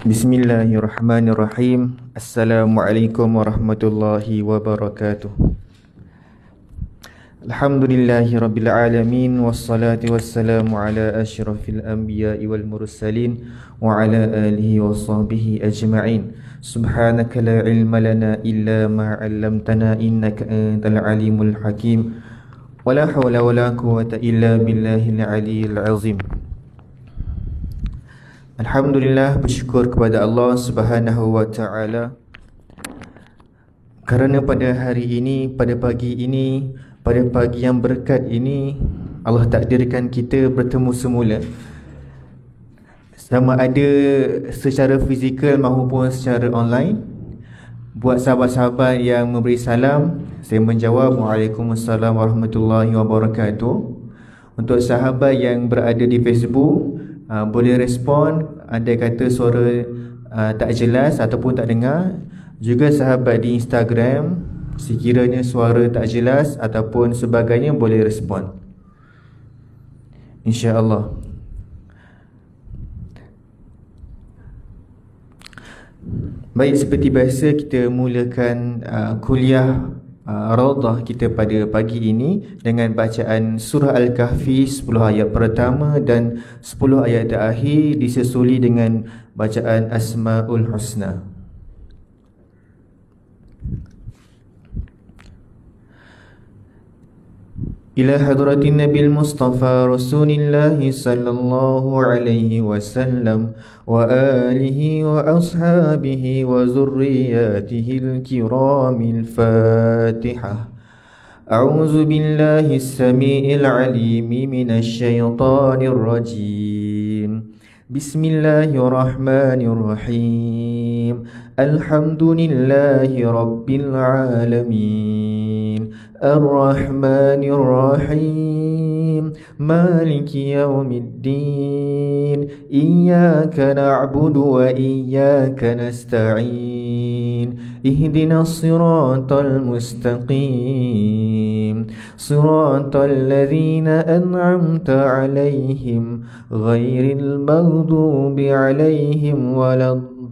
Bismillahirrahmanirrahim. Assalamualaikum warahmatullahi wabarakatuh. Alhamdulillahi rabbil alamin, wassalatu wassalamu ala asyrafil anbiya'i wal mursalin wa ala alihi wa sahbihi ajma'in. Subhanaka la ilma lana illa ma 'allamtana innaka antal alimul hakim. Wala hawla wala quwwata illa billahil aliyyil azim. Alhamdulillah, bersyukur kepada Allah Subhanahu wa taala kerana pada hari ini, pada pagi ini, pada pagi yang berkat ini, Allah takdirkan kita bertemu semula, sama ada secara fizikal maupun secara online. Buat sahabat-sahabat yang memberi salam, saya menjawab Waalaikumsalam warahmatullahi wabarakatuh. Untuk sahabat yang berada di Facebook, boleh respon andai kata suara tak jelas ataupun tak dengar. Juga sahabat di Instagram, sekiranya suara tak jelas ataupun sebagainya, boleh respon, insya-Allah. Baik, seperti biasa kita mulakan kuliah Raudhah kita pada pagi ini dengan bacaan surah Al-Kahfi 10 ayat pertama dan 10 ayat terakhir, disusuli dengan bacaan Asmaul Husna. Ila hadratin Nabil Mustafa Rasulillahi sallallahu alaihi wasallam wa alihi wa ashabihi wa zurriyatihi al-kiramil Fatihah. A'udzu billahi as-sami'il 'alim minasy syaithanir rajim. Bismillahirrahmanirrahim. Alhamdulillahi rabbil alamin. Ar-Rahmanir Rahim. Maliki yaumiddin. Iyyaka na'budu wa iyyaka nasta'in. Ihdinas siratal mustaqim. Siratal ladzina an'amta 'alaihim ghairil maghdubi 'alaihim waladdallin.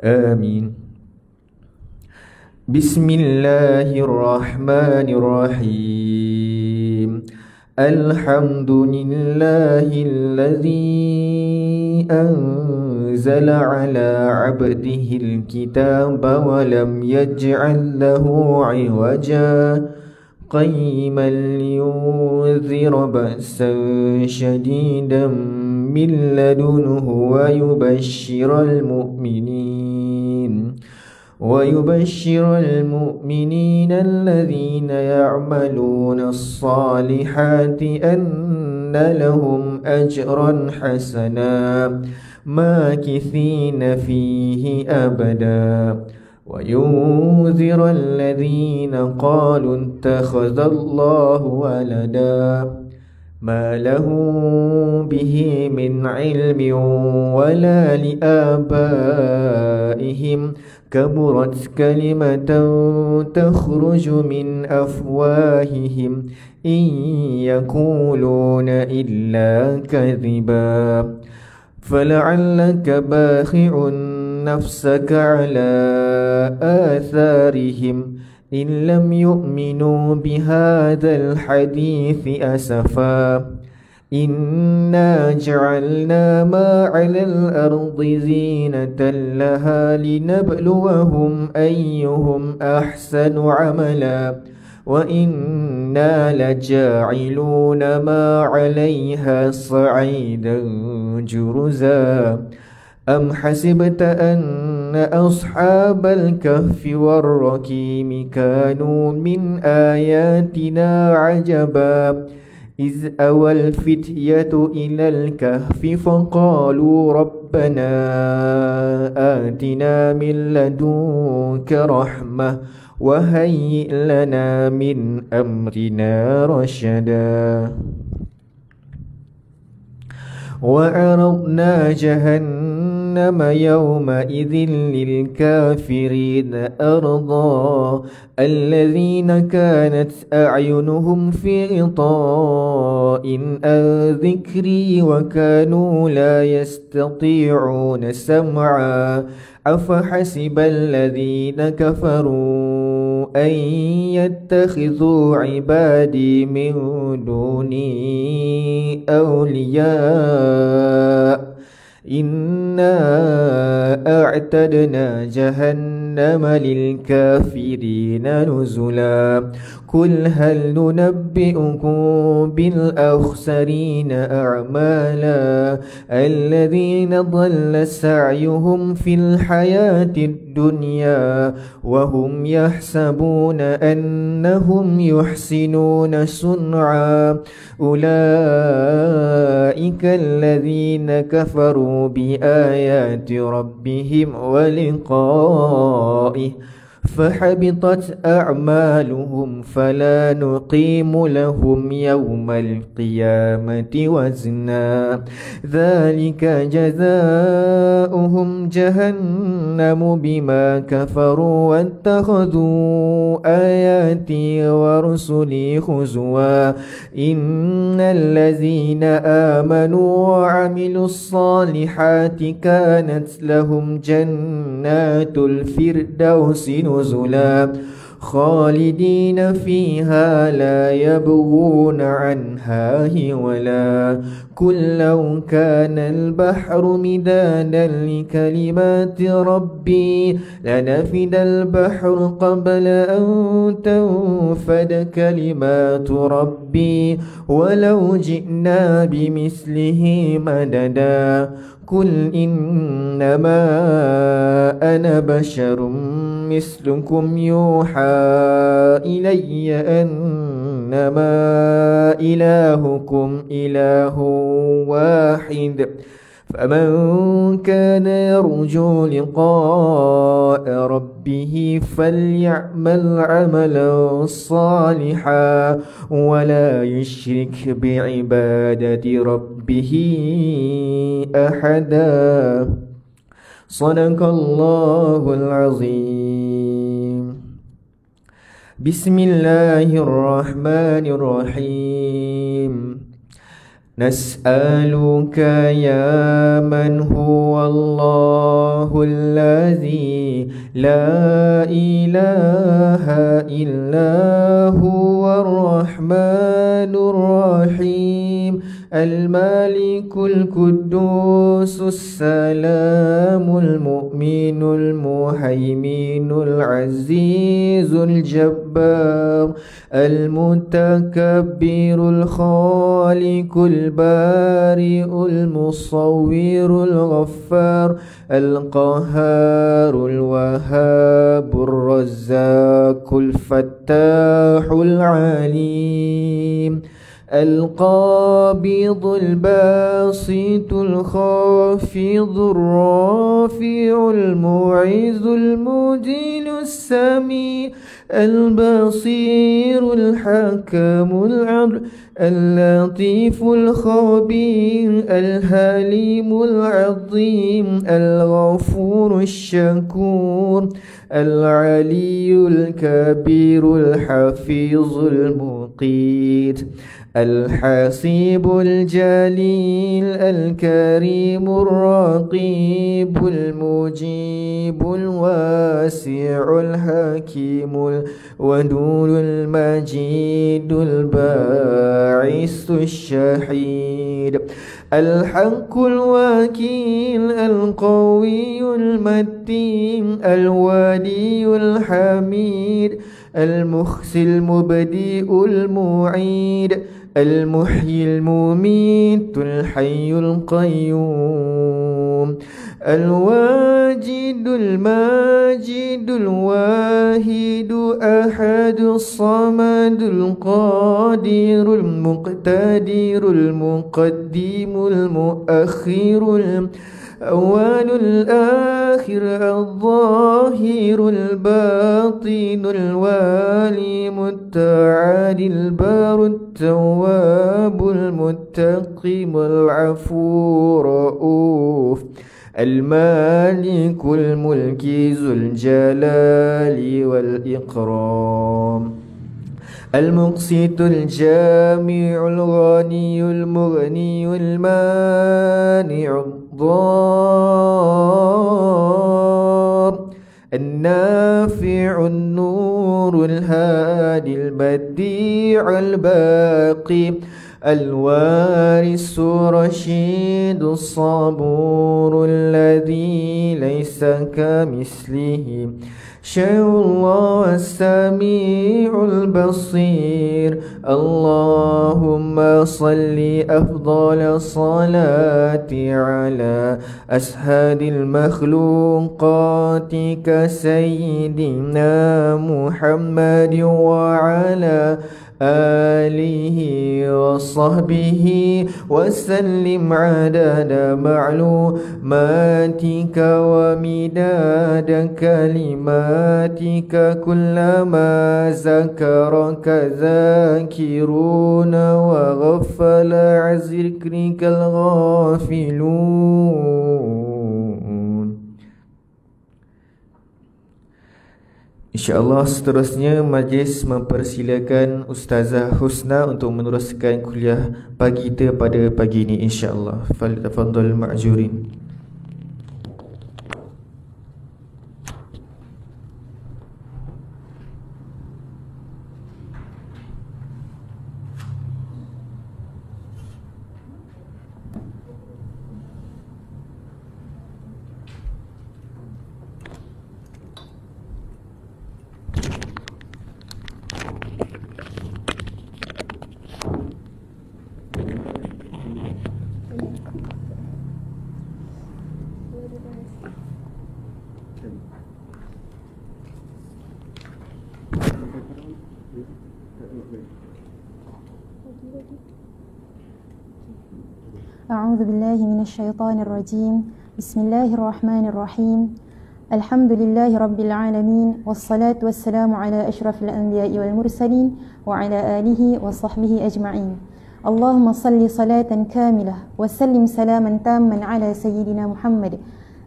Amin. Bismillahirrahmanirrahim. Alhamdulillahilladzi anzala ala 'abdihil kitaba wa lam yaj'al lahu 'iwaja qayyiman liyunzira ba'san shadidan min ladunhu wa yubashshiral mu'minin الذين يعملون الصالحات أن لهم أجرا حسنا ماكثين فيه أبدا وينذر الذين قالوا اتخذ الله ولدا ما له به من علم ولا لآبائهم كبرت كلمة تخرج من أفواههم إن يقولون إلا كذبا فلعلك باخع نفسك على آثارهم إن لم يؤمنوا بهذا الحديث أسفا إنا جعلنا ما على الأرض زينة لها لنبلوهم أيهم أحسن عملا وإنا لجاعلون ما عليها صعيدا جرزا أم حسبت أن أصحاب الكهف والرقيم كانوا من آياتنا عجبا إذ أوى الفتية إلى الكهف فقالوا ربنا آتنا من لدنك رحمة وهيئ لنا من أمرنا رشدا وعرضنا جهنم جهنم يومئذ للكافرين أرضا الذين كانت أعينهم في غطاء عن ذكري وكانوا لا يستطيعون سمعا أفحسب الذين كفروا أن يتخذوا عبادي من دوني أولياء إنا أعتدنا جهنم للكافرين نزلا قل هل ننبئكم بالأخسرين أعمالا الذين ضل سعيهم في الحياة الدنيا وهم يحسبون أنهم يحسنون صنعا أولئك الذين كفروا بآيات ربهم ولقائه فحبطت أعمالهم فلا نقيم لهم يوم القيامة وزنا ذلك جزاؤهم جهنم بما كفروا واتخذوا آياتي ورسلي هزوا إن الذين آمنوا وعملوا الصالحات كانت لهم جنات الفردوس نزلا خالدين فيها لا يبغون عنها هولا قل لو كان البحر مدادا لكلمات ربي لنفد البحر قبل أن تنفد كلمات ربي ولو جئنا بمثله مددا قل إنما أنا بشر مثلكم يوحى إلي أنما إلهكم إله واحد فمن كان يرجو لقاء ربه فليعمل عملا صالحا ولا يشرك بعبادة ربه أحدا صدق الله العظيم بسم الله الرحمن الرحيم نسألك يا من هو الله الذي لا إله إلا هو الرحمن الرحيم المالك القدوس السلام المؤمن المهيمن العزيز الجبار المتكبر الخالق البارئ المصور الغفار القهار الوهاب الرزاق الفتاح العليم القابض الباسط الخافض الرافع المعز المذل السميع البصير الحكم العدل اللطيف الخبير الحليم العظيم الغفور الشكور العلي الكبير الحفيظ المقيت الحسيب الجليل الكريم الرقيب المجيب الواسع الحكيم الودود المجيد الباعث الشهيد الحق الوكيل القوي المتين الودي الحميد المخزي المبدئ المعيد المحيي المميت الحي القيوم الواجد الماجد الواحد أحد الصمد القادر المقتدر المقدم المؤخر الأول الآخر الظاهر الباطن الوالي المتعالي البار التواب المتقي العفو رؤوف المالك الملك ذو الجلال والإكرام المقسط الجامع الغني المغني المانع الضار النافع النور الهادي البديع الباقي الوارث الرشيد الصبور الذي ليس كمثله شيء الله السميع البصير اللهم صل أفضل الصلاة على أسعد المخلوقات كسيدنا محمد وعلى آله وصحبه وسلم عدد معلوماتك ومداد كلماتك كلما ذكرك ذاكرون وغفل عن ذكرك الغافلون. InsyaAllah seterusnya majlis mempersilakan Ustazah Husna untuk meneruskan kuliah pagi kita pada pagi ini insyaAllah. Falyatafaddal ma'jurin. أعوذ بالله من الشيطان الرجيم بسم الله الرحمن الرحيم الحمد لله رب العالمين والصلاة والسلام على أشرف الأنبياء والمرسلين وعلى آله وصحبه أجمعين اللهم صل صلاة كاملة وسلم سلاما تاما على سيدنا محمد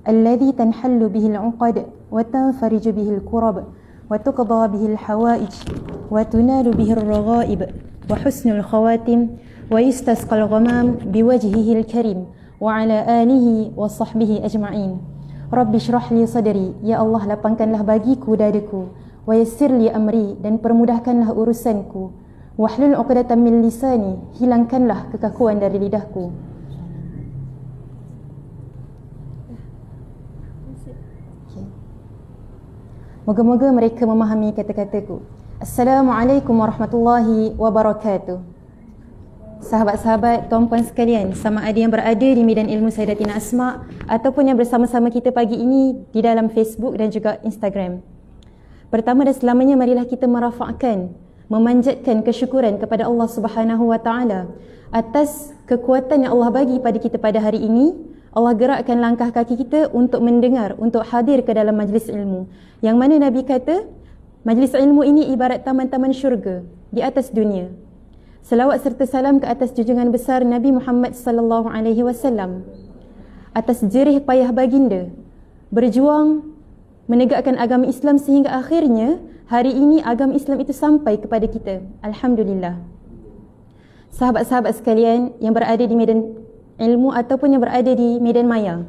الذي تنحل به العقد وتنفرج به الكرب وتقضى به الحوائج وتنال به الرغائب وحسن الخواتم ويستسقى الغمام بوجهه الكريم وعلى آله وصحبه أجمعين رب اشرح لي صدري ya Allah lapangkanlah bagiku dadaku wa yassir li amri dan permudahkanlah urusanku wahlul 'uqdatam min lisani hilangkanlah kekakuan dari lidahku. Moga-moga mereka memahami kata-kataku. Assalamualaikum warahmatullahi wabarakatuh. Sahabat-sahabat, tuan-puan sekalian, sama ada yang berada di medan ilmu Sayyidatina Asma ataupun yang bersama-sama kita pagi ini di dalam Facebook dan juga Instagram. Pertama dan selamanya, marilah kita merafakkan, memanjatkan kesyukuran kepada Allah Subhanahu wa taala atas kekuatan yang Allah bagi pada kita pada hari ini. Allah gerakkan langkah kaki kita untuk mendengar, untuk hadir ke dalam majlis ilmu. Yang mana Nabi kata, majlis ilmu ini ibarat taman-taman syurga di atas dunia. Selawat serta salam ke atas junjungan besar Nabi Muhammad sallallahu alaihi wasallam, atas jerih payah baginda berjuang menegakkan agama Islam sehingga akhirnya hari ini agama Islam itu sampai kepada kita. Alhamdulillah. Sahabat-sahabat sekalian yang berada di medan ilmu ataupun yang berada di medan maya,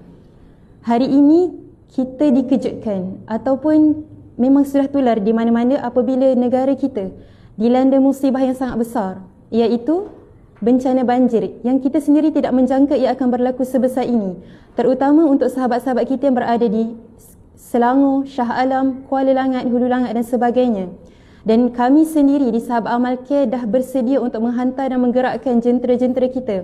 hari ini kita dikejutkan ataupun memang sudah tular di mana-mana apabila negara kita dilanda musibah yang sangat besar, iaitu bencana banjir yang kita sendiri tidak menjangka ia akan berlaku sebesar ini, terutama untuk sahabat-sahabat kita yang berada di Selangor, Shah Alam, Kuala Langat, Hulu Langat dan sebagainya. Dan kami sendiri di Sahabat Amal Care dah bersedia untuk menghantar dan menggerakkan jentera-jentera kita.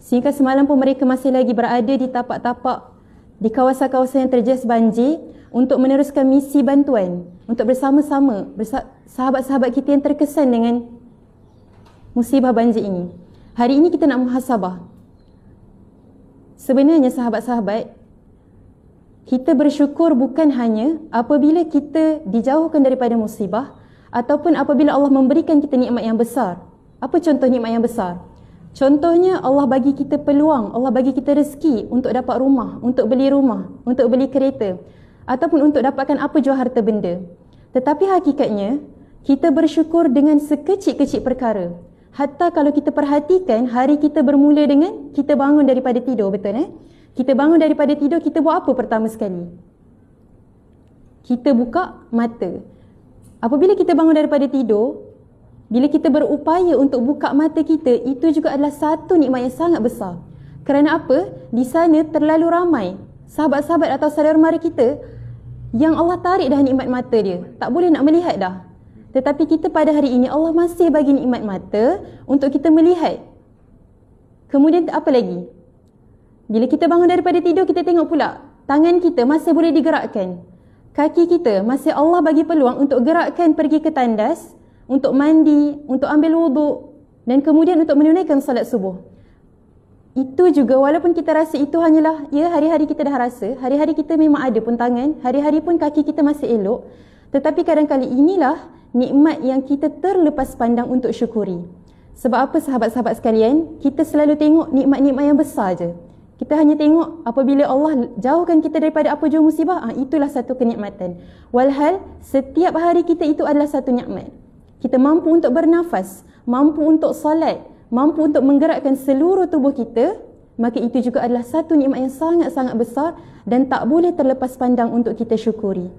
Sehingga semalam pun mereka masih lagi berada di tapak-tapak di kawasan-kawasan yang terjejas banjir untuk meneruskan misi bantuan, untuk bersama-sama sahabat-sahabat kita yang terkesan dengan musibah banjir ini. Hari ini kita nak muhasabah. Sebenarnya sahabat-sahabat, kita bersyukur bukan hanya apabila kita dijauhkan daripada musibah ataupun apabila Allah memberikan kita nikmat yang besar. Apa contoh nikmat yang besar? Contohnya, Allah bagi kita peluang, Allah bagi kita rezeki untuk dapat rumah, untuk beli kereta, ataupun untuk dapatkan apa jua harta benda. Tetapi hakikatnya, kita bersyukur dengan sekecil-kecil perkara. Hatta kalau kita perhatikan, hari kita bermula dengan kita bangun daripada tidur, betul Kita bangun daripada tidur, kita buat apa pertama sekali? Kita buka mata. Apabila kita bangun daripada tidur, bila kita berupaya untuk buka mata kita, itu juga adalah satu nikmat yang sangat besar. Kerana apa? Di sana terlalu ramai sahabat-sahabat atau saudara mara kita yang Allah tarik dah nikmat mata dia. Tak boleh nak melihat dah. Tetapi kita pada hari ini, Allah masih bagi nikmat mata untuk kita melihat. Kemudian apa lagi? Bila kita bangun daripada tidur, kita tengok pula tangan kita masih boleh digerakkan. Kaki kita masih Allah bagi peluang untuk gerakkan pergi ke tandas, untuk mandi, untuk ambil wuduk, dan kemudian untuk menunaikan salat subuh. Itu juga walaupun kita rasa itu hanyalah, ya hari-hari kita dah rasa, hari-hari kita memang ada pun tangan, hari-hari pun kaki kita masih elok, tetapi kadang-kali inilah nikmat yang kita terlepas pandang untuk syukuri. Sebab apa sahabat-sahabat sekalian? Kita selalu tengok nikmat-nikmat yang besar je. Kita hanya tengok apabila Allah jauhkan kita daripada apa jua musibah, itulah satu kenikmatan. Walhal setiap hari kita itu adalah satu nikmat. Kita mampu untuk bernafas, mampu untuk solat, mampu untuk menggerakkan seluruh tubuh kita, maka itu juga adalah satu nikmat yang sangat-sangat besar dan tak boleh terlepas pandang untuk kita syukuri.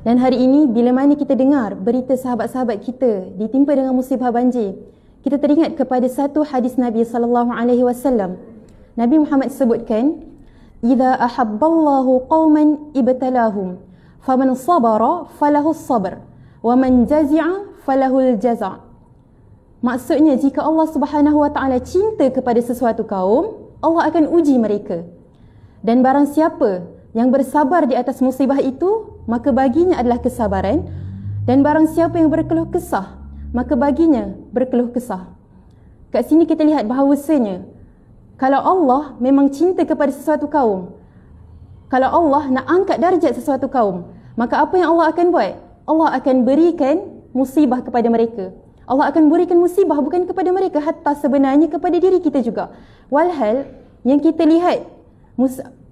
Dan hari ini, bila mana kita dengar berita sahabat-sahabat kita ditimpa dengan musibah banjir, kita teringat kepada satu hadis Nabi SAW. Nabi Muhammad sebutkan, "Idza ahabballahu qauman ibtalahum, faman sabara falahu sabr, wa man jazi'a falahul jaza'." Maksudnya, jika Allah Subhanahu wa taala cinta kepada sesuatu kaum, Allah akan uji mereka. Dan barang siapa yang bersabar di atas musibah itu, maka baginya adalah kesabaran. Dan barang siapa yang berkeluh kesah, maka baginya berkeluh kesah. Kat sini kita lihat bahawasanya, kalau Allah memang cinta kepada sesuatu kaum, kalau Allah nak angkat darjat sesuatu kaum, maka apa yang Allah akan buat? Allah akan berikan musibah kepada mereka. Allah akan berikan musibah bukan kepada mereka, hatta sebenarnya kepada diri kita juga. Walhal yang kita lihat,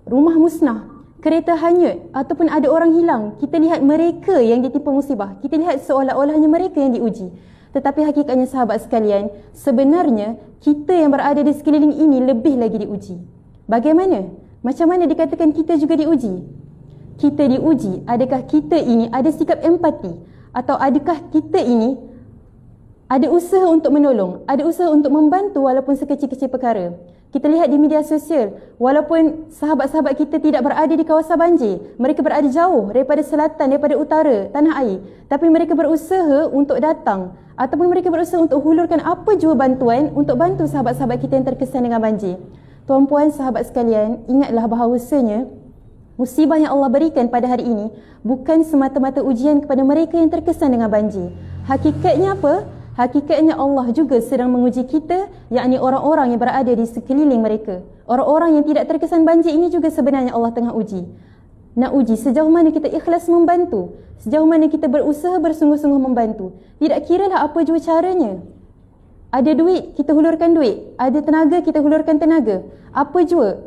rumah musnah, kereta hanyut, ataupun ada orang hilang, kita lihat mereka yang ditimpa musibah. Kita lihat seolah-olahnya mereka yang diuji. Tetapi hakikatnya sahabat sekalian, sebenarnya kita yang berada di sekeliling ini lebih lagi diuji. Bagaimana? Macam mana dikatakan kita juga diuji? Kita diuji, adakah kita ini ada sikap empati? Atau adakah kita ini ada usaha untuk menolong, ada usaha untuk membantu walaupun sekecil-kecil perkara? Kita lihat di media sosial, walaupun sahabat-sahabat kita tidak berada di kawasan banjir, mereka berada jauh daripada selatan, daripada utara tanah air, tapi mereka berusaha untuk datang ataupun mereka berusaha untuk hulurkan apa jua bantuan untuk bantu sahabat-sahabat kita yang terkesan dengan banjir. Tuan-puan, sahabat sekalian, ingatlah bahawasanya musibah yang Allah berikan pada hari ini bukan semata-mata ujian kepada mereka yang terkesan dengan banjir. Hakikatnya apa? Hakikatnya Allah juga sedang menguji kita, yakni orang-orang yang berada di sekeliling mereka. Orang-orang yang tidak terkesan banjir ini juga sebenarnya Allah tengah uji. Nak uji sejauh mana kita ikhlas membantu, sejauh mana kita berusaha bersungguh-sungguh membantu. Tidak kiralah apa jua caranya. Ada duit, kita hulurkan duit. Ada tenaga, kita hulurkan tenaga. Apa jua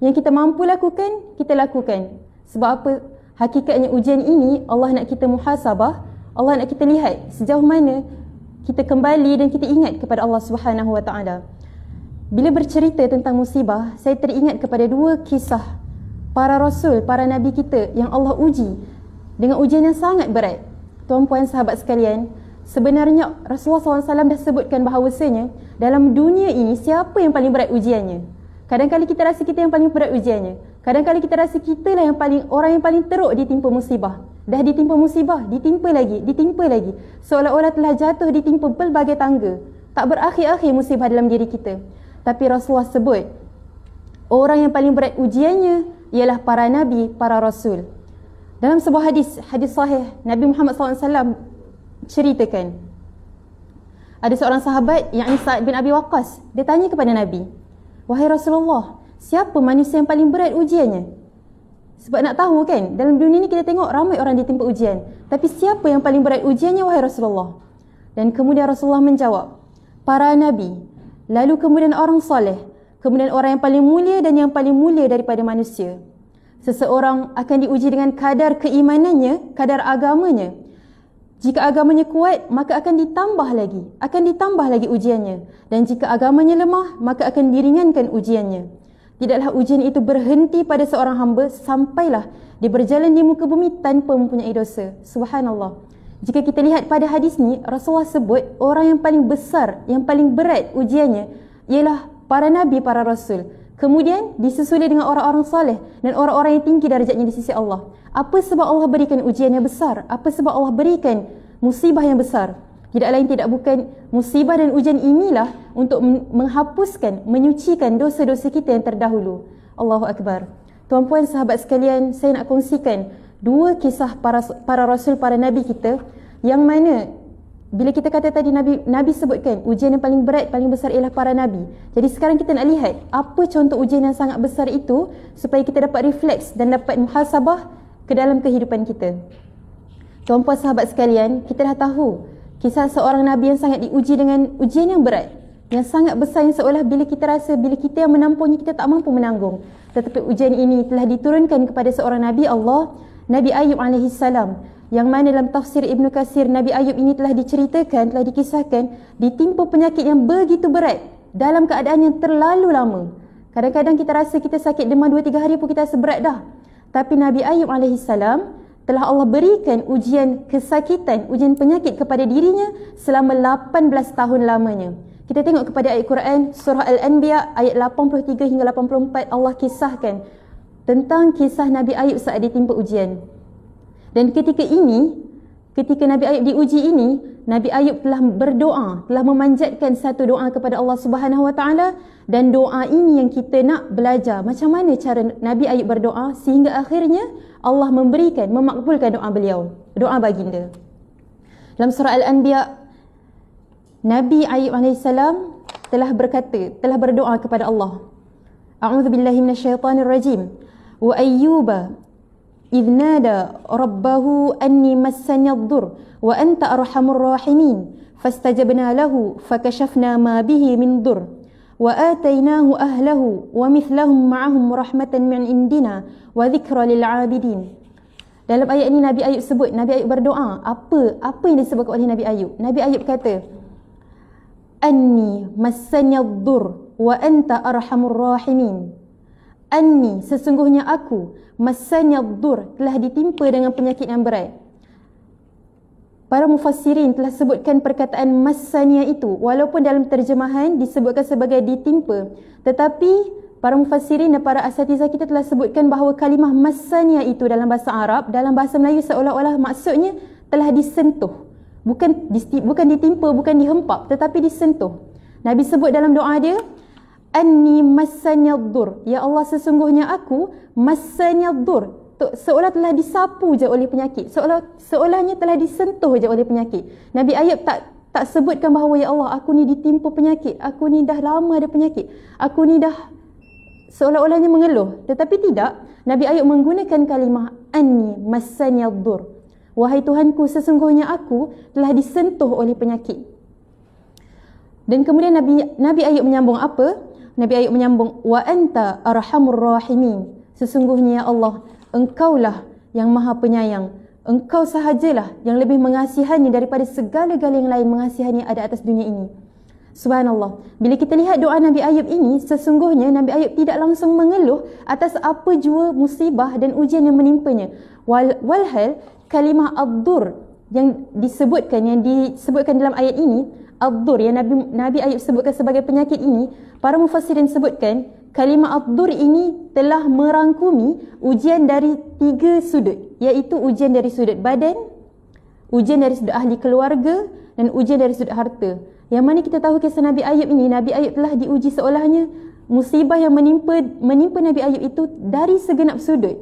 yang kita mampu lakukan, kita lakukan. Sebab apa? Hakikatnya ujian ini Allah nak kita muhasabah, Allah nak kita lihat sejauh mana kita kembali dan kita ingat kepada Allah Subhanahu wa taala. Bila bercerita tentang musibah, saya teringat kepada dua kisah para rasul, para nabi kita yang Allah uji dengan ujian yang sangat berat. Tuan-puan, sahabat sekalian, sebenarnya Rasulullah SAW dah sebutkan bahawasanya dalam dunia ini siapa yang paling berat ujiannya? Kadang-kadang kita rasa kita yang paling berat ujiannya. Kadang-kadang kita rasa kita lah yang paling, orang yang paling teruk ditimpa musibah. Dah ditimpa musibah, ditimpa lagi. Seolah-olah telah jatuh ditimpa pelbagai tangga. Tak berakhir-akhir musibah dalam diri kita. Tapi Rasulullah sebut, orang yang paling berat ujiannya ialah para nabi, para rasul. Dalam sebuah hadis sahih, Nabi Muhammad SAW ceritakan, ada seorang sahabat, yakni Sa'ad bin Abi Waqqas, dia tanya kepada Nabi, "Wahai Rasulullah, siapa manusia yang paling berat ujiannya?" Sebab nak tahu kan, dalam dunia ni kita tengok ramai orang ditimpa ujian. Tapi siapa yang paling berat ujiannya, wahai Rasulullah? Dan kemudian Rasulullah menjawab, para nabi. lalu kemudian orang soleh, kemudian orang yang paling mulia dan yang paling mulia daripada manusia. Seseorang akan diuji dengan kadar keimanannya, kadar agamanya. Jika agamanya kuat, maka akan ditambah lagi ujiannya. Dan jika agamanya lemah, maka akan diringankan ujiannya. Tidaklah ujian itu berhenti pada seorang hamba sampailah dia berjalan di muka bumi tanpa mempunyai dosa. Subhanallah. Jika kita lihat pada hadis ni, Rasulullah sebut orang yang paling besar, yang paling berat ujiannya ialah para nabi, para rasul. Kemudian disusuli dengan orang-orang soleh dan orang-orang yang tinggi darjatnya di sisi Allah. Apa sebab Allah berikan ujian yang besar? Apa sebab Allah berikan musibah yang besar? Tidak lain tidak bukan musibah dan ujian inilah untuk menghapuskan, menyucikan dosa-dosa kita yang terdahulu. Allahu Akbar. Tuan-puan, sahabat sekalian, saya nak kongsikan dua kisah para rasul, para nabi kita, yang mana bila kita kata tadi Nabi sebutkan ujian yang paling berat, paling besar ialah para Nabi. Jadi sekarang kita nak lihat apa contoh ujian yang sangat besar itu supaya kita dapat refleks dan dapat muhasabah ke dalam kehidupan kita. Tuan-puan, sahabat sekalian, kita dah tahu kisah seorang Nabi yang sangat diuji dengan ujian yang berat, yang sangat besar, yang seolah bila kita rasa, bila kita yang menampungnya, kita tak mampu menanggung. Tetapi ujian ini telah diturunkan kepada seorang Nabi Allah, Nabi Ayub AS, yang mana dalam tafsir Ibn Katsir, Nabi Ayub ini telah diceritakan, telah dikisahkan ditimpa penyakit yang begitu berat dalam keadaan yang terlalu lama. Kadang-kadang kita rasa kita sakit demam 2-3 hari pun kita rasa berat dah. Tapi Nabi Ayub AS telah Allah berikan ujian kesakitan, ujian penyakit kepada dirinya selama 18 tahun lamanya. Kita tengok kepada ayat Quran surah Al-Anbiya ayat 83 hingga 84, Allah kisahkan tentang kisah Nabi Ayub saat ditimpa ujian. Dan ketika Nabi Ayub diuji ini, Nabi Ayub telah berdoa, telah memanjatkan satu doa kepada Allah Subhanahu Wa Taala, dan doa ini yang kita nak belajar macam mana cara Nabi Ayub berdoa sehingga akhirnya Allah memakbulkan doa beliau, doa baginda. Dalam surah Al-Anbiya, Nabi Ayub AS telah berdoa kepada Allah. A'udzubillahi minasyaitonirrajim. Wa ayyuba idh nada rabbahu anni massani ad-dur wa anta arhamur rahimin fastajabna lahu fakashafna ma bihi min dur wa atainahu ahlahu wa mithlahum ma'ahum rahmatan min indina wa dhikra lil 'abidin. Dalam ayat ini Nabi Ayub sebut, Nabi Ayub berdoa. Apa yang disebutkan oleh Nabi Ayub? Nabi Ayub kata, anni massani ad-dur wa anta arhamur rahimin. Anni, sesungguhnya aku, massani ad-dur, telah ditimpa dengan penyakit yang berat. Para mufassirin telah sebutkan perkataan massania itu, walaupun dalam terjemahan disebutkan sebagai ditimpa, tetapi para mufassirin dan para asatizah kita telah sebutkan bahawa kalimah massania itu dalam bahasa Arab, dalam bahasa Melayu seolah-olah maksudnya telah disentuh. Bukan ditimpa, bukan dihempap, tetapi disentuh. Nabi sebut dalam doa dia, anni massani ad-dur, ya Allah, sesungguhnya aku massani ad-dur, seolah telah disapu je oleh penyakit, seolahnya telah disentuh je oleh penyakit. Nabi Ayub tak sebutkan bahawa ya Allah, aku ni ditimpa penyakit, aku ni dah lama ada penyakit, aku ni dah, seolah-olahnya mengeluh. Tetapi tidak, Nabi Ayub menggunakan kalimah anni massani ad-dur, wahai Tuhanku, sesungguhnya aku telah disentuh oleh penyakit. Dan kemudian Nabi Ayub menyambung apa? Nabi Ayub menyambung, wa anta arhamur rahimin, sesungguhnya ya Allah, engkaulah yang maha penyayang, engkau sahajalah yang lebih mengasihani daripada segala-gala yang lain mengasihani ada atas dunia ini. Subhanallah. Bila kita lihat doa Nabi Ayub ini, sesungguhnya Nabi Ayub tidak langsung mengeluh atas apa jua musibah dan ujian yang menimpanya. Walhal kalimah ad-dur yang disebutkan dalam ayat ini, ad-dur yang Nabi Ayub sebutkan sebagai penyakit ini, para mufassirin sebutkan kalimah ad-dur ini telah merangkumi ujian dari 3 sudut, iaitu ujian dari sudut badan, ujian dari sudut ahli keluarga, dan ujian dari sudut harta. Yang mana kita tahu kisah Nabi Ayub ini, Nabi Ayub telah diuji seolahnya musibah yang menimpa Nabi Ayub itu dari segenap sudut.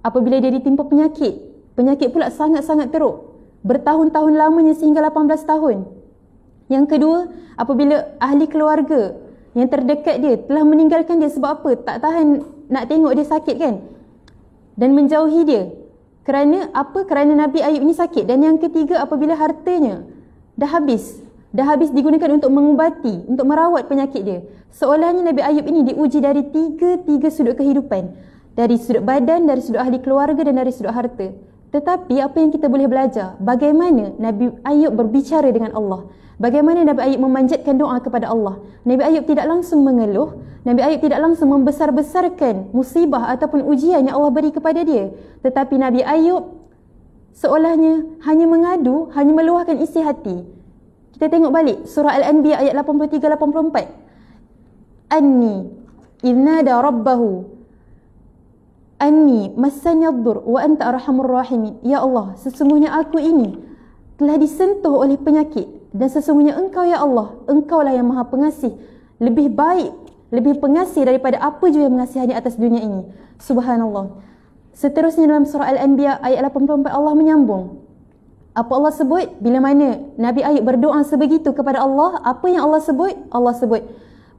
Apabila dia ditimpa penyakit pula sangat-sangat teruk, bertahun-tahun lamanya sehingga 18 tahun. Yang kedua, apabila ahli keluarga yang terdekat dia telah meninggalkan dia sebab apa? Tak tahan nak tengok dia sakit kan? Dan menjauhi dia. Kerana apa? Kerana Nabi Ayub ini sakit. Dan yang ketiga, apabila hartanya dah habis. dah habis digunakan untuk mengubati, untuk merawat penyakit dia. Seolahnya Nabi Ayub ini diuji dari tiga sudut kehidupan. Dari sudut badan, dari sudut ahli keluarga dan dari sudut harta. Tetapi apa yang kita boleh belajar? Bagaimana Nabi Ayub berbicara dengan Allah? Bagaimana Nabi Ayub memanjatkan doa kepada Allah? Nabi Ayub tidak langsung mengeluh. Nabi Ayub tidak langsung membesar-besarkan musibah ataupun ujian yang Allah beri kepada dia. Tetapi Nabi Ayub seolahnya hanya mengadu, hanya meluahkan isi hati. Kita tengok balik surah Al-Anbiya ayat 83-84. Anni idnada rabbahu anni massani ad-dur wa anta arhamur rahimin. Ya Allah, sesungguhnya aku ini telah disentuh oleh penyakit dan sesungguhnya Engkau ya Allah, Engkaulah yang Maha Pengasih, lebih baik, lebih pengasih daripada apa jua yang mengasihani atas dunia ini. Subhanallah. Seterusnya dalam surah Al-Anbiya ayat 84 Allah menyambung. Apa Allah sebut? Bila mana Nabi Ayub berdoa sebegitu kepada Allah, apa yang Allah sebut? Allah sebut,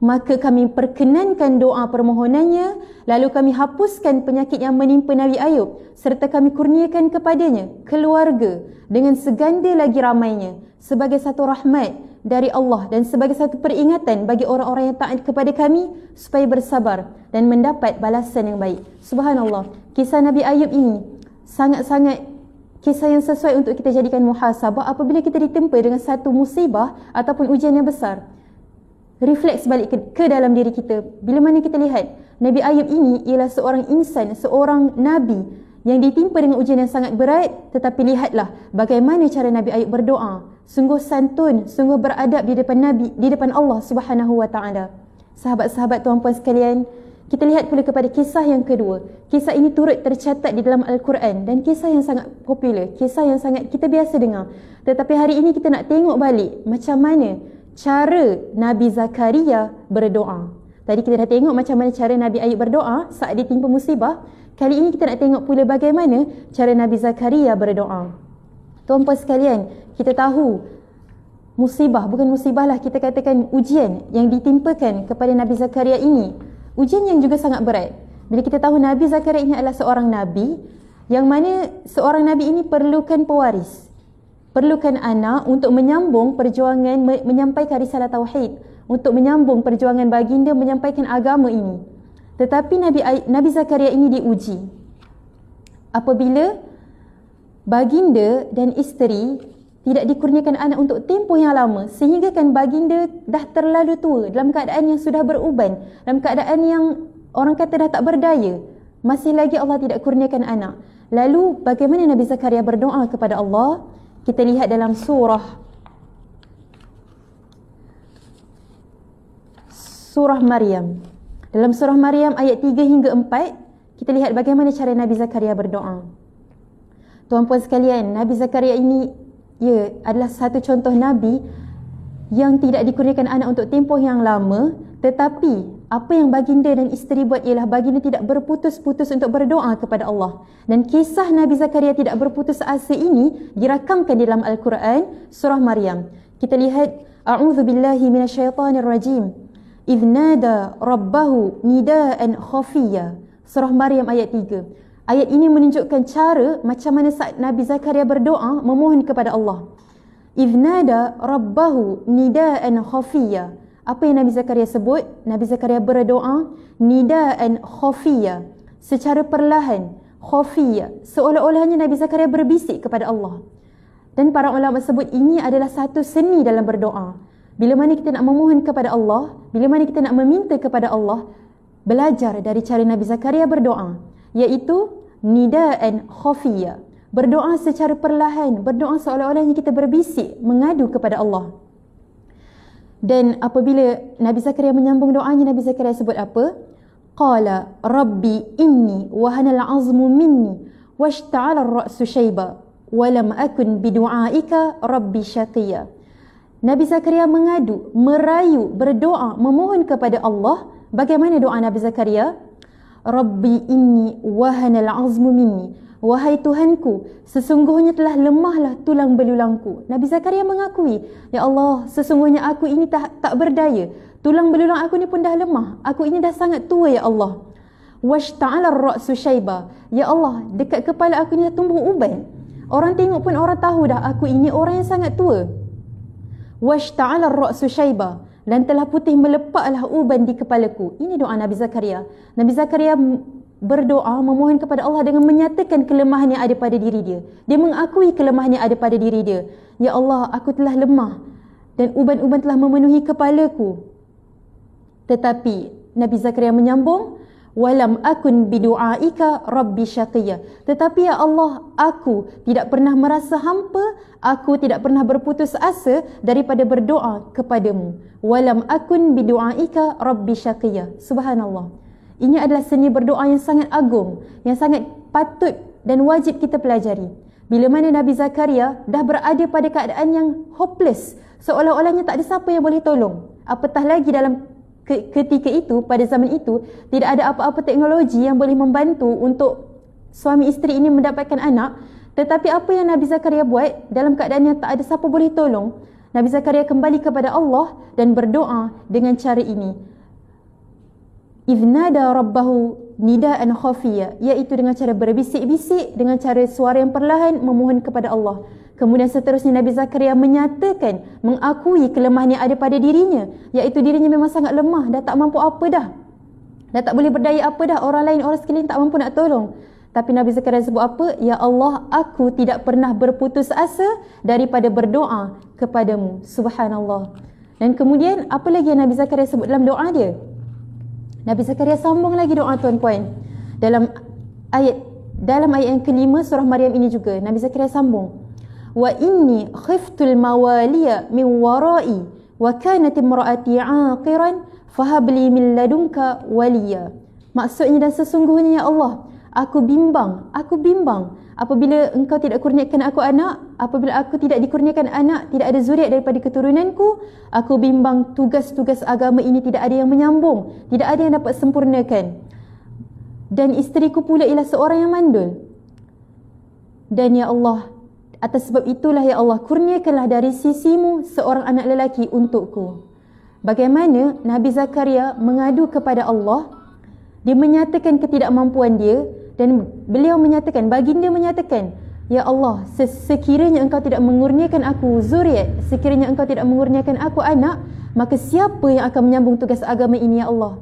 maka kami perkenankan doa permohonannya, lalu kami hapuskan penyakit yang menimpa Nabi Ayub, serta kami kurniakan kepadanya keluarga dengan seganda lagi ramainya, sebagai satu rahmat dari Allah dan sebagai satu peringatan bagi orang-orang yang taat kepada kami supaya bersabar dan mendapat balasan yang baik. Subhanallah. Kisah Nabi Ayub ini sangat-sangat kisah yang sesuai untuk kita jadikan muhasabah apabila kita ditempa dengan satu musibah ataupun ujian yang besar. Refleks balik ke dalam diri kita. Bila mana kita lihat Nabi Ayub ini ialah seorang insan, seorang Nabi yang ditimpa dengan ujian yang sangat berat, tetapi lihatlah bagaimana cara Nabi Ayub berdoa. Sungguh santun, sungguh beradab di depan Nabi, di depan Allah Subhanahu wa taala. Sahabat-sahabat, tuan-puan sekalian, kita lihat pula kepada kisah yang kedua. Kisah ini turut tercatat di dalam Al-Quran dan kisah yang sangat popular, kisah yang sangat kita biasa dengar. Tetapi hari ini kita nak tengok balik macam mana cara Nabi Zakaria berdoa. Tadi kita dah tengok macam mana cara Nabi Ayub berdoa saat ditimpa musibah. Kali ini kita nak tengok pula bagaimana cara Nabi Zakaria berdoa. Tuan-puan sekalian, kita tahu musibah, bukan musibah lah, kita katakan ujian yang ditimpakan kepada Nabi Zakaria ini, ujian yang juga sangat berat. Bila kita tahu Nabi Zakaria ini adalah seorang Nabi, yang mana seorang Nabi ini perlukan pewaris, perlukan anak untuk menyambung perjuangan, menyampaikan risalah Tauhid, untuk menyambung perjuangan baginda menyampaikan agama ini. Tetapi Nabi Zakaria ini diuji apabila baginda dan isteri tidak dikurniakan anak untuk tempoh yang lama, sehingga kan baginda dah terlalu tua, dalam keadaan yang sudah beruban, dalam keadaan yang orang kata dah tak berdaya, masih lagi Allah tidak kurniakan anak. Lalu bagaimana Nabi Zakaria berdoa kepada Allah? Kita lihat dalam surah Maryam. Dalam surah Maryam ayat 3 hingga 4, kita lihat bagaimana cara Nabi Zakaria berdoa. Tuan-puan sekalian, Nabi Zakaria ini adalah satu contoh Nabi yang tidak dikurniakan anak untuk tempoh yang lama, tetapi apa yang baginda dan isteri buat ialah baginda tidak berputus-putus untuk berdoa kepada Allah. Dan kisah Nabi Zakaria tidak berputus asa ini dirakamkan di dalam Al-Quran surah Maryam. Kita lihat, A'udzu billahi minasyaitonir rajim. Idh nada rabbahu nidaan khafiyya. Surah Maryam ayat 3. Ayat ini menunjukkan cara macam mana saat Nabi Zakaria berdoa memohon kepada Allah. Idh nada rabbahu nidaan khafiyya. Apa yang Nabi Zakaria sebut? Nabi Zakaria berdoa nidaan khafiyya, secara perlahan, khafiyya, seolah-olahnya Nabi Zakaria berbisik kepada Allah. Dan para ulama sebut ini adalah satu seni dalam berdoa. Bila mana kita nak memohon kepada Allah, bila mana kita nak meminta kepada Allah, belajar dari cara Nabi Zakaria berdoa, iaitu nidaan khafiyya, berdoa secara perlahan, berdoa seolah-olahnya kita berbisik, mengadu kepada Allah. Dan apabila Nabi Zakaria menyambung doanya, Nabi Zakaria sebut apa? Qala rabbi inni wahanal azmu minni washta'ala ar-ra'su shayba wa lam akun bidu'aika rabbi syaqiya. Nabi Zakaria mengadu, merayu, berdoa, memohon kepada Allah. Bagaimana doa Nabi Zakaria? Rabbi inni wahanal azmu minni. Wahai Tuhanku, sesungguhnya telah lemahlah tulang belulangku. Nabi Zakaria mengakui, ya Allah, sesungguhnya aku ini tak berdaya. Tulang belulang aku ni pun dah lemah. Aku ini dah sangat tua, ya Allah. Washta'ala ar-ra'su shayba. Ya Allah, dekat kepala aku ni dah tumbuh uban. Orang tengok pun orang tahu dah aku ini orang yang sangat tua. washta'ala ar-ra'su syaiba, dan telah putih melepaklah uban di kepalaku. Ini doa Nabi Zakaria. Nabi Zakaria berdoa memohon kepada Allah dengan menyatakan kelemahan yang ada pada diri dia. Dia mengakui kelemahan yang ada pada diri dia. Ya Allah, aku telah lemah dan uban-uban telah memenuhi kepalaku. Tetapi Nabi Zakaria menyambung, walam akun bidu'aika rabbi syaqiyya. Tetapi ya Allah, aku tidak pernah merasa hampa, aku tidak pernah berputus asa daripada berdoa kepadamu. Walam akun bidu'aika rabbi syaqiyya. Subhanallah. Ini adalah seni berdoa yang sangat agung, yang sangat patut dan wajib kita pelajari. Bila mana Nabi Zakaria dah berada pada keadaan yang hopeless, seolah-olahnya tak ada siapa yang boleh tolong. Apatah lagi dalam ketika itu, pada zaman itu, tidak ada apa-apa teknologi yang boleh membantu untuk suami isteri ini mendapatkan anak. Tetapi apa yang Nabi Zakaria buat dalam keadaan yang tak ada siapa boleh tolong? Nabi Zakaria kembali kepada Allah dan berdoa dengan cara ini. Iznada rabbahu nida'an khafiyya, iaitu dengan cara berbisik-bisik, dengan cara suara yang perlahan memohon kepada Allah. Kemudian seterusnya Nabi Zakaria menyatakan, mengakui kelemahan yang ada pada dirinya, iaitu dirinya memang sangat lemah, dah tak mampu apa dah. Dah tak boleh berdaya apa dah, orang lain, orang sekeliling tak mampu nak tolong. Tapi Nabi Zakaria sebut apa? Ya Allah, aku tidak pernah berputus asa daripada berdoa kepadamu. Subhanallah. Dan kemudian apa lagi yang Nabi Zakaria sebut dalam doa dia? Nabi Zakaria sambung lagi doa, tuan-puan. Dalam ayat yang kelima surah Maryam ini juga Nabi Zakaria sambung, wa inni khiftul mawaliya min warai wa kanat imraati aqiran fahabli min ladunka waliya. Maksudnya, dan sesungguhnya ya Allah, aku bimbang apabila engkau tidak kurniakan aku anak, apabila aku tidak dikurniakan anak, tidak ada zuriat daripada keturunanku, aku bimbang tugas-tugas agama ini tidak ada yang menyambung, tidak ada yang dapat sempurnakan. Dan isteriku pula ialah seorang yang mandul. Dan ya Allah, atas sebab itulah ya Allah, kurniakanlah dari sisimu seorang anak lelaki untukku. Bagaimana Nabi Zakaria mengadu kepada Allah, dia menyatakan ketidakmampuan dia, dan beliau menyatakan, baginda menyatakan, ya Allah, sekiranya engkau tidak mengurniakan aku zuriat, sekiranya engkau tidak mengurniakan aku anak, maka siapa yang akan menyambung tugas agama ini ya Allah?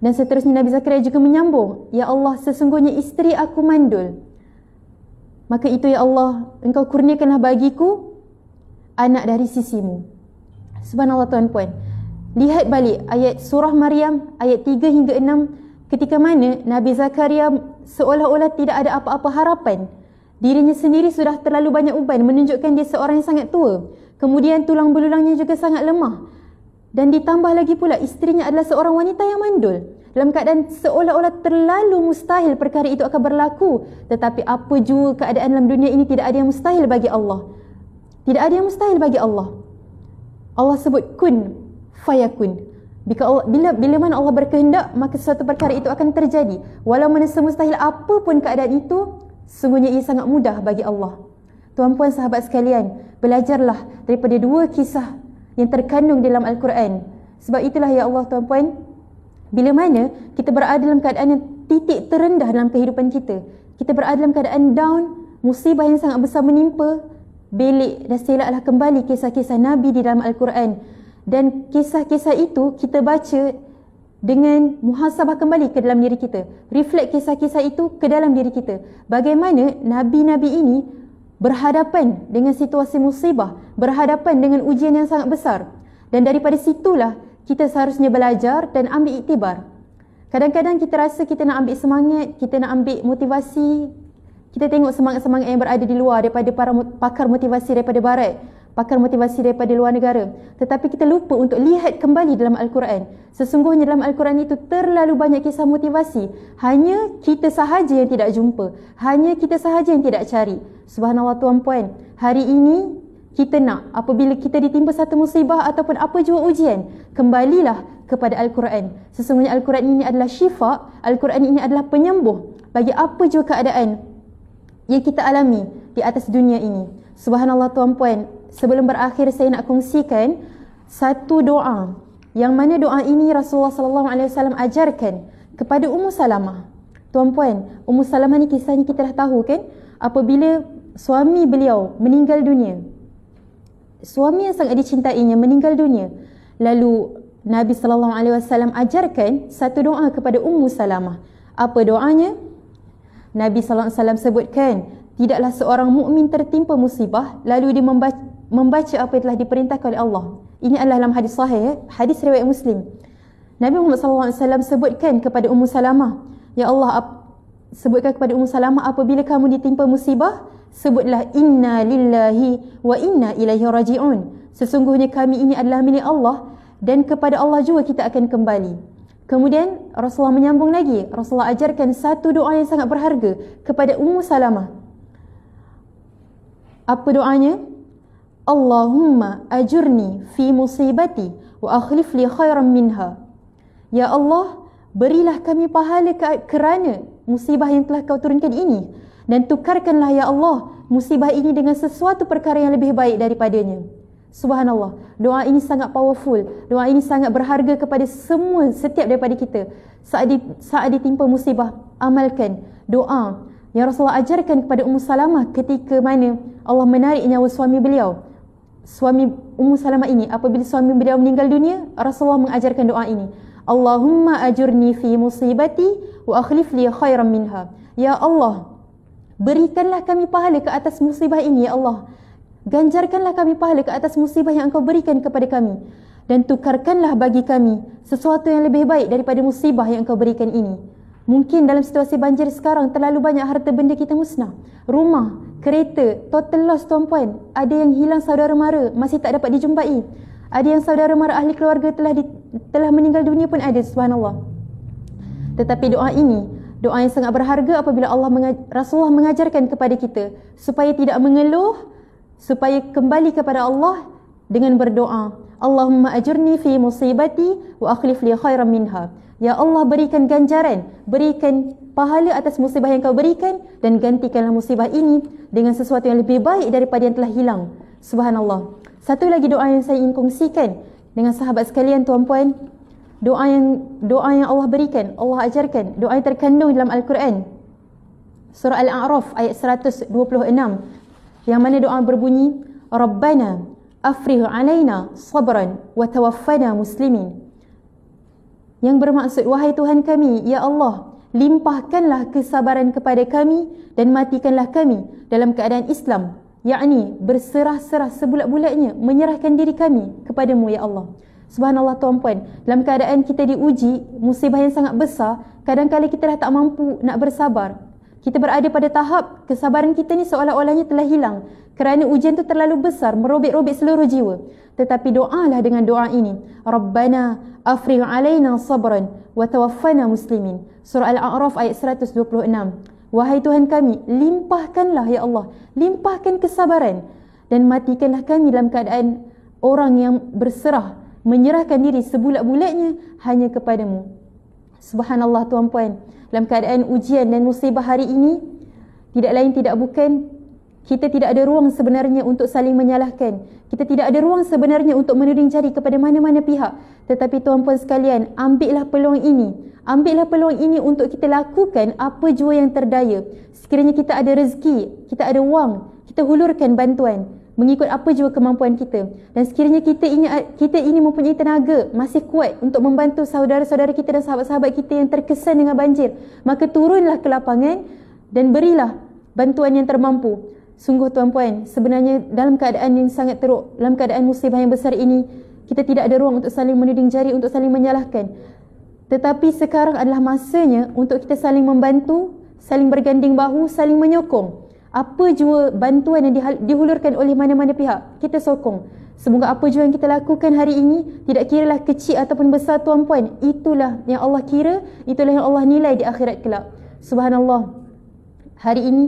Dan seterusnya Nabi Zakaria juga menyambung, ya Allah, sesungguhnya isteri aku mandul, maka itu ya Allah, engkau kurniakanlah bagiku anak dari sisimu. Subhanallah, tuan-puan. Lihat balik ayat surah Maryam ayat 3 hingga 6, ketika mana Nabi Zakaria seolah-olah tidak ada apa-apa harapan. Dirinya sendiri sudah terlalu banyak uban, menunjukkan dia seorang yang sangat tua. Kemudian tulang belulangnya juga sangat lemah. Dan ditambah lagi pula isterinya adalah seorang wanita yang mandul. Dalam keadaan seolah-olah terlalu mustahil perkara itu akan berlaku. Tetapi apa jua keadaan dalam dunia ini, tidak ada yang mustahil bagi Allah. Tidak ada yang mustahil bagi Allah. Allah sebut kun fayakun. Bila mana Allah berkehendak, maka sesuatu perkara itu akan terjadi. Walau mana semustahil apapun keadaan itu, sungguhnya ia sangat mudah bagi Allah. Tuan-puan, sahabat sekalian, belajarlah daripada dua kisah yang terkandung dalam Al-Quran. Sebab itulah ya Allah, tuan-puan, bila mana kita berada dalam keadaan yang titik terendah dalam kehidupan kita, kita berada dalam keadaan down, musibah yang sangat besar menimpa, belik dan selaklah kembali kisah-kisah Nabi di dalam Al-Quran. Dan kisah-kisah itu kita baca dengan muhasabah kembali ke dalam diri kita. Reflect kisah-kisah itu ke dalam diri kita. Bagaimana Nabi-Nabi ini berhadapan dengan situasi musibah, berhadapan dengan ujian yang sangat besar. Dan daripada situlah kita seharusnya belajar dan ambil iktibar. Kadang-kadang kita rasa kita nak ambil semangat, kita nak ambil motivasi. Kita tengok semangat-semangat yang berada di luar daripada para pakar motivasi daripada barat, pakar motivasi daripada luar negara. Tetapi kita lupa untuk lihat kembali dalam Al-Quran. Sesungguhnya dalam Al-Quran itu terlalu banyak kisah motivasi. Hanya kita sahaja yang tidak jumpa. Hanya kita sahaja yang tidak cari. Subhanallah, tuan-puan. Hari ini kita nak, apabila kita ditimpa satu musibah ataupun apa jua ujian, kembalilah kepada Al-Quran. Sesungguhnya Al-Quran ini adalah syifa. Al-Quran ini adalah penyembuh bagi apa jua keadaan yang kita alami di atas dunia ini. Subhanallah, tuan-puan, sebelum berakhir saya nak kongsikan satu doa, yang mana doa ini Rasulullah SAW ajarkan kepada Ummu Salamah. Tuan-puan, Ummu Salamah ni kisahnya kita dah tahu kan, apabila suami beliau meninggal dunia. suami yang sangat dicintainya meninggal dunia. Lalu Nabi SAW ajarkan satu doa kepada Ummu Salamah. Apa doanya? Nabi SAW sebutkan, tidaklah seorang mukmin tertimpa musibah lalu dia membaca apa yang telah diperintahkan oleh Allah. Ini adalah dalam hadis sahih, hadis riwayat Muslim. Nabi Muhammad SAW sebutkan kepada Ummu Salamah, ya Allah, sebutkan kepada Ummu Salamah, apabila kamu ditimpa musibah, sebutlah inna lillahi wa inna ilaihi raji'un. Sesungguhnya kami ini adalah milik Allah dan kepada Allah juga kita akan kembali. Kemudian Rasulullah menyambung lagi. Rasulullah ajarkan satu doa yang sangat berharga kepada Ummu Salamah. Apa doanya? Allahumma ajurni fi musibati wa akhlif li khairan minha. Ya Allah, berilah kami pahala kerana musibah yang telah kau turunkan ini, dan tukarkanlah ya Allah musibah ini dengan sesuatu perkara yang lebih baik daripadanya. Subhanallah, doa ini sangat powerful. Doa ini sangat berharga kepada setiap daripada kita. Saat ditimpa musibah, amalkan doa yang Rasulullah ajarkan kepada Ummu Salamah ketika mana Allah menarik nyawa suami beliau. Suami Ummu Salamah ini, apabila suami beliau meninggal dunia, Rasulullah mengajarkan doa ini. Allahumma ajurni fi musibati wa akhlif li khairan minha. Ya Allah, berikanlah kami pahala ke atas musibah ini ya Allah. Ganjarkanlah kami pahala ke atas musibah yang Engkau berikan kepada kami, dan tukarkanlah bagi kami sesuatu yang lebih baik daripada musibah yang Engkau berikan ini. Mungkin dalam situasi banjir sekarang terlalu banyak harta benda kita musnah. Rumah, kereta, total loss tuan-puan. Ada yang hilang saudara mara, masih tak dapat dijumpai. Ada yang saudara mara ahli keluarga telah meninggal dunia pun ada, subhanallah. Tetapi doa ini, doa yang sangat berharga apabila Rasulullah mengajarkan kepada kita supaya tidak mengeluh, supaya kembali kepada Allah dengan berdoa. Allahumma ajurni fi musibati wa akhlif li khairan minha. Ya Allah, berikan ganjaran, berikan pahala atas musibah yang kau berikan, dan gantikanlah musibah ini dengan sesuatu yang lebih baik daripada yang telah hilang. Subhanallah. Satu lagi doa yang saya ingin kongsikan dengan sahabat sekalian tuan-puan. Doa yang Allah berikan, Allah ajarkan, doa yang terkandung dalam Al-Quran. Surah Al-A'raf ayat 126. Yang mana doa berbunyi, Rabbana afrigh alaina sabran wa tawaffana muslimin. Yang bermaksud, wahai Tuhan kami, ya Allah, limpahkanlah kesabaran kepada kami dan matikanlah kami dalam keadaan Islam, yakni berserah-serah sebulat-bulatnya, menyerahkan diri kami kepadamu ya Allah. Subhanallah tuan-puan, dalam keadaan kita diuji musibah yang sangat besar, kadang-kadang kita dah tak mampu nak bersabar. Kita berada pada tahap kesabaran kita ni seolah-olahnya telah hilang kerana ujian tu terlalu besar, merobek-robek seluruh jiwa. Tetapi doalah dengan doa ini, Rabbana afrigh alaina sabran wa tawaffana muslimin. Surah Al-A'raf ayat 126. Wahai Tuhan kami, limpahkanlah ya Allah, limpahkan kesabaran dan matikanlah kami dalam keadaan orang yang berserah, menyerahkan diri sebulat-bulatnya hanya kepadamu. Subhanallah tuan-puan, dalam keadaan ujian dan musibah hari ini, tidak lain tidak bukan, kita tidak ada ruang sebenarnya untuk saling menyalahkan. Kita tidak ada ruang sebenarnya untuk menuding jari kepada mana-mana pihak. Tetapi tuan-puan sekalian, ambillah peluang ini. Ambillah peluang ini untuk kita lakukan apa jua yang terdaya. Sekiranya kita ada rezeki, kita ada wang, kita hulurkan bantuan mengikut apa jua kemampuan kita. Dan sekiranya kita ini mempunyai tenaga, masih kuat untuk membantu saudara-saudara kita dan sahabat-sahabat kita yang terkesan dengan banjir, maka turunlah ke lapangan dan berilah bantuan yang termampu. Sungguh tuan-puan, sebenarnya dalam keadaan yang sangat teruk, dalam keadaan musibah yang besar ini, kita tidak ada ruang untuk saling menuding jari, untuk saling menyalahkan. Tetapi sekarang adalah masanya untuk kita saling membantu, saling berganding bahu, saling menyokong. Apa jua bantuan yang dihulurkan oleh mana-mana pihak, kita sokong. Semoga apa jua yang kita lakukan hari ini, tidak kiralah kecil ataupun besar tuan-puan, itulah yang Allah kira, itulah yang Allah nilai di akhirat kelak. Subhanallah. Hari ini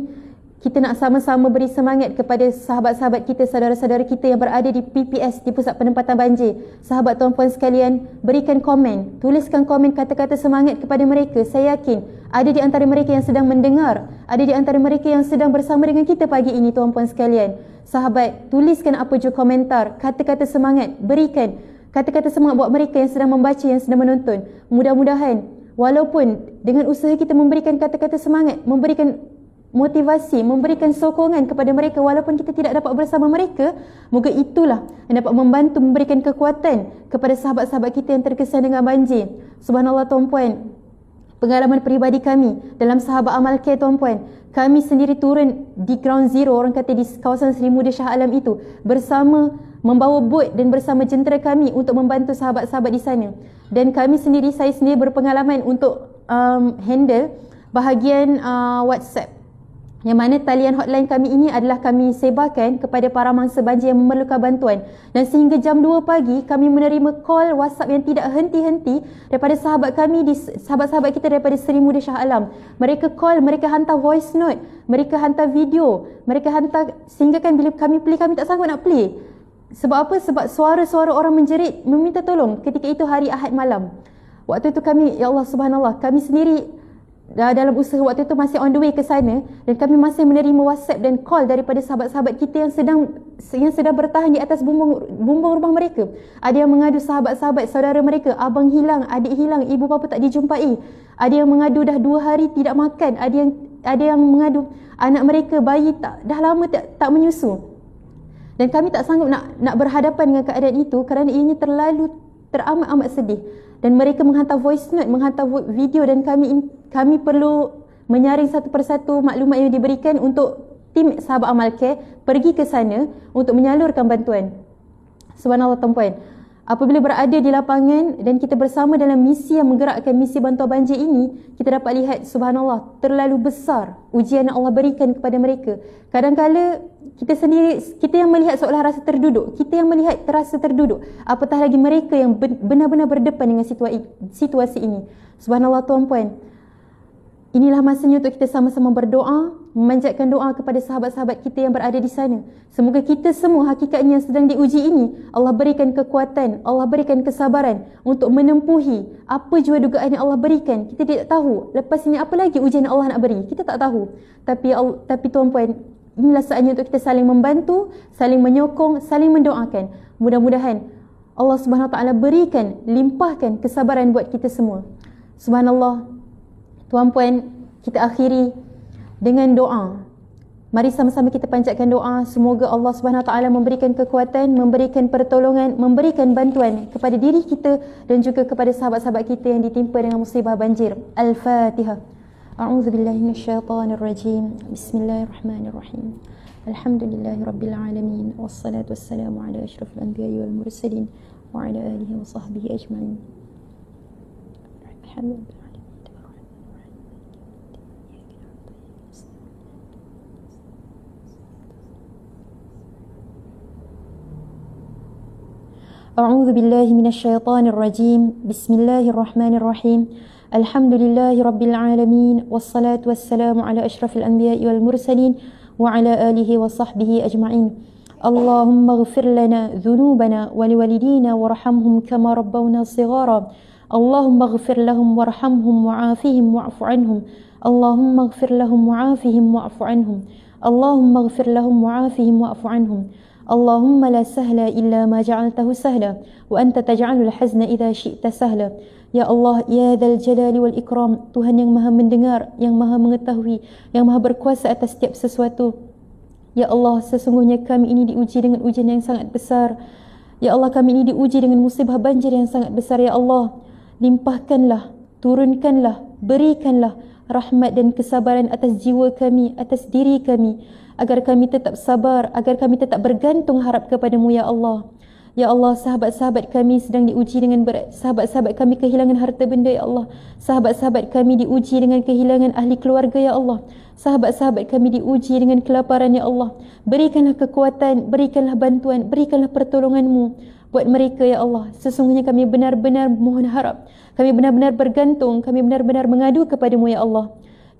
kita nak sama-sama beri semangat kepada sahabat-sahabat kita, saudara-saudara kita yang berada di PPS, di Pusat Penempatan Banjir. Sahabat tuan-puan sekalian, berikan komen, tuliskan komen kata-kata semangat kepada mereka. Saya yakin ada di antara mereka yang sedang mendengar, ada di antara mereka yang sedang bersama dengan kita pagi ini tuan-puan sekalian. Sahabat, tuliskan apa jua komentar, kata-kata semangat, berikan kata-kata semangat buat mereka yang sedang membaca, yang sedang menonton. Mudah-mudahan walaupun dengan usaha kita memberikan kata-kata semangat, memberikan motivasi, memberikan sokongan kepada mereka walaupun kita tidak dapat bersama mereka. Moga itulah yang dapat membantu memberikan kekuatan kepada sahabat-sahabat kita yang terkesan dengan banjir. Subhanallah tuan-puan, pengalaman peribadi kami dalam Sahabat Amal Care tuan-puan, kami sendiri turun di ground zero, orang kata di kawasan Seri Muda Shah Alam itu, bersama membawa bot dan bersama jentera kami untuk membantu sahabat-sahabat di sana. Dan kami sendiri, saya sendiri berpengalaman untuk handle bahagian WhatsApp, yang mana talian hotline kami ini adalah kami sebarkan kepada para mangsa banjir yang memerlukan bantuan. Dan sehingga jam 2 pagi kami menerima call WhatsApp yang tidak henti-henti daripada sahabat kami, sahabat-sahabat kita daripada Seri Muda Shah Alam. Mereka call, mereka hantar voice note, mereka hantar video, mereka hantar, sehingga kan bila kami play, kami tak sanggup nak play. Sebab apa? Sebab suara-suara orang menjerit meminta tolong. Ketika itu hari Ahad malam. Waktu itu kami, ya Allah subhanallah, kami sendiri dalam usaha waktu itu masih on the way ke sana, dan kami masih menerima WhatsApp dan call daripada sahabat-sahabat kita yang sedang bertahan di atas bumbung rumah mereka. Ada yang mengadu sahabat-sahabat saudara mereka, abang hilang, adik hilang, ibu bapa tak dijumpai. Ada yang mengadu dah 2 hari tidak makan. Ada yang mengadu anak mereka, bayi dah lama tak menyusu. Dan kami tak sanggup nak berhadapan dengan keadaan itu kerana ianya terlalu teramat-amat sedih. Dan mereka menghantar voice note, menghantar video, dan kami perlu menyaring satu persatu maklumat yang diberikan untuk tim Sahabat Amal Care pergi ke sana untuk menyalurkan bantuan. Subhanallah tuan-puan, apabila berada di lapangan dan kita bersama dalam misi yang menggerakkan misi bantuan banjir ini, kita dapat lihat subhanallah terlalu besar ujian yang Allah berikan kepada mereka. Kadang-kala kita sendiri, kita yang melihat seolah rasa terduduk, kita yang melihat terasa terduduk, apatah lagi mereka yang benar-benar berdepan dengan situasi ini. Subhanallah tuan-puan, inilah masanya untuk kita sama-sama berdoa, memanjatkan doa kepada sahabat-sahabat kita yang berada di sana. Semoga kita semua hakikatnya yang sedang diuji ini, Allah berikan kekuatan, Allah berikan kesabaran untuk menempuhi apa jua dugaan yang Allah berikan. Kita tidak tahu lepas ini apa lagi ujian yang Allah nak beri, kita tak tahu. Tapi tuan-puan, inilah saatnya untuk kita saling membantu, saling menyokong, saling mendoakan. Mudah-mudahan Allah Subhanahu Wa Taala berikan, limpahkan kesabaran buat kita semua. Subhanallah tuan-puan, kita akhiri dengan doa. Mari sama-sama kita panjatkan doa, semoga Allah Subhanahu Wa Taala memberikan kekuatan, memberikan pertolongan, memberikan bantuan kepada diri kita dan juga kepada sahabat-sahabat kita yang ditimpa dengan musibah banjir. Al-Fatihah. A'udzu billahi minasyaitonir rajim. Bismillahirrahmanirrahim. Alhamdulillahirabbil alamin, wassalatu wassalamu ala asyrafil anbiya'i wal mursalin wa ala alihi wa sahbihi ajma'in. Alhamdulillah. أعوذ بالله من الشيطان الرجيم. بسم الله الرحمن الرحيم. الحمد لله رب العالمين، والصلاة والسلام على أشرف الأنبياء والمرسلين وعلى آله وصحبه أجمعين. اللهم اغفر لنا ذنوبنا ولوالدينا وارحمهم كما ربونا صغارا. اللهم اغفر لهم وارحمهم وعافهم واعف عنهم. اللهم اغفر لهم وعافهم واعف عنهم. اللهم اغفر لهم وعافهم واعف عنهم. اللهم لا سهل إلا ما جعلته سهلا وأنت تجعل الحزن إذا شئت سهلا. Ya Allah, Ya Dzal Jalali wal Ikram, Tuhan yang maha mendengar, yang maha mengetahui, yang maha berkuasa atas setiap sesuatu. Ya Allah, sesungguhnya kami ini diuji dengan ujian yang sangat besar. Ya Allah, kami ini diuji dengan musibah banjir yang sangat besar. Ya Allah, limpahkanlah, turunkanlah, berikanlah rahmat dan kesabaran atas jiwa kami, atas diri kami, agar kami tetap sabar, agar kami tetap bergantung harap kepadamu. Ya Allah, ya Allah, sahabat-sahabat kami sedang diuji dengan berat. Sahabat-sahabat kami kehilangan harta benda. Ya Allah, sahabat-sahabat kami diuji dengan kehilangan ahli keluarga. Ya Allah, sahabat-sahabat kami diuji dengan kelaparan. Ya Allah, berikanlah kekuatan, berikanlah bantuan, berikanlah pertolonganmu buat mereka. Ya Allah, sesungguhnya kami benar-benar mohon harap, kami benar-benar bergantung, kami benar-benar mengadu kepadamu. Ya Allah,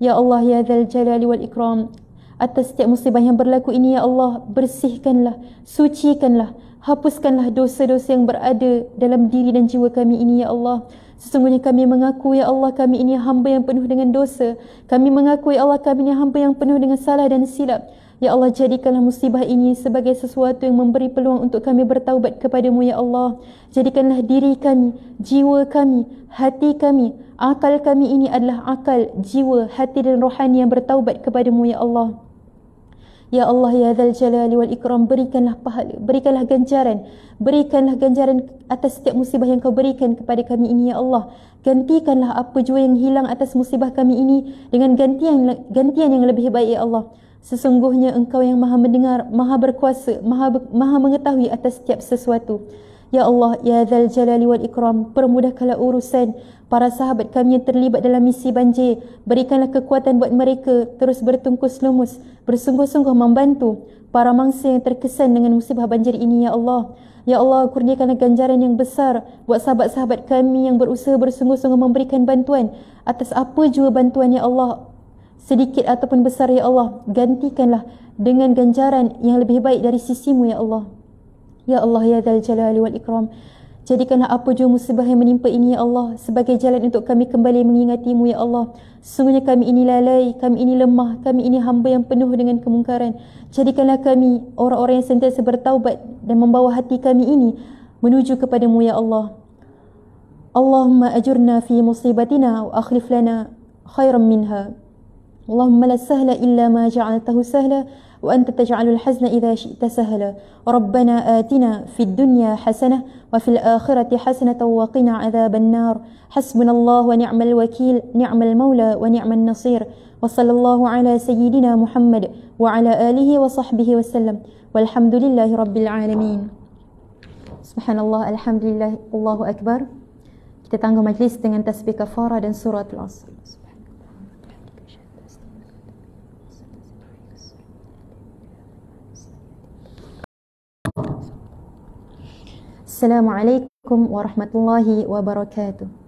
ya Allah, Ya Dzal Jalali wal Ikram, atas setiap musibah yang berlaku ini. Ya Allah, bersihkanlah, sucikanlah, hapuskanlah dosa-dosa yang berada dalam diri dan jiwa kami ini. Ya Allah, sesungguhnya kami mengaku, Ya Allah, kami ini hamba yang penuh dengan dosa. Kami mengaku, Ya Allah, kami ini hamba yang penuh dengan salah dan silap. Ya Allah, jadikanlah musibah ini sebagai sesuatu yang memberi peluang untuk kami bertaubat kepadamu. Ya Allah, jadikanlah diri kami, jiwa kami, hati kami, Akal kami ini adalah akal, jiwa, hati dan rohani yang bertaubat kepadamu ya Allah. Ya Allah, ya Dzal Jalali wal Ikram, berikanlah pahala, berikanlah ganjaran atas setiap musibah yang kau berikan kepada kami ini ya Allah. Gantikanlah apa jua yang hilang atas musibah kami ini dengan gantian yang lebih baik ya Allah. Sesungguhnya Engkau yang maha mendengar, maha berkuasa, maha mengetahui atas setiap sesuatu. Ya Allah, ya Dzal Jalali wal Ikram, permudahkanlah urusan para sahabat kami yang terlibat dalam misi banjir. Berikanlah kekuatan buat mereka terus bertungkus lumus, bersungguh-sungguh membantu para mangsa yang terkesan dengan musibah banjir ini ya Allah. Ya Allah, kurniakanlah ganjaran yang besar buat sahabat-sahabat kami yang berusaha bersungguh-sungguh memberikan bantuan atas apa jua bantuan ya Allah, sedikit ataupun besar ya Allah. Gantikanlah dengan ganjaran yang lebih baik dari sisimu ya Allah. Ya Allah, ya Dzal Jalali wal Ikram, jadikanlah apa jua musibah yang menimpa ini ya Allah sebagai jalan untuk kami kembali mengingatimu ya Allah. Sesungguhnya kami ini lalai, kami ini lemah, kami ini hamba yang penuh dengan kemungkaran. Jadikanlah kami orang-orang yang sentiasa bertaubat dan membawa hati kami ini menuju kepadamu ya Allah. Allahumma ajurna fi musibatina wa akhlif lana khairan minha. Allahumma la sahla illa ma ja'altahu sahla wa anta taj'alul hazna idza syi'ta sahla. Rabbana atina fid dunya hasanah wa fil akhirati hasanatan wa qina adzaban nar. Hasbunallahu wa ni'mal wakil, ni'mal maula wa ni'man nasir. Wa sallallahu ala sayyidina Muhammad wa ala alihi wa sahbihi wasallam. Walhamdulillahi rabbil alamin. Subhanallah, alhamdulillah, Allahu akbar. Kita tangguh majlis dengan tasbih kafarah dan surah Al-Asr. Assalamualaikum warahmatullahi wabarakatuh.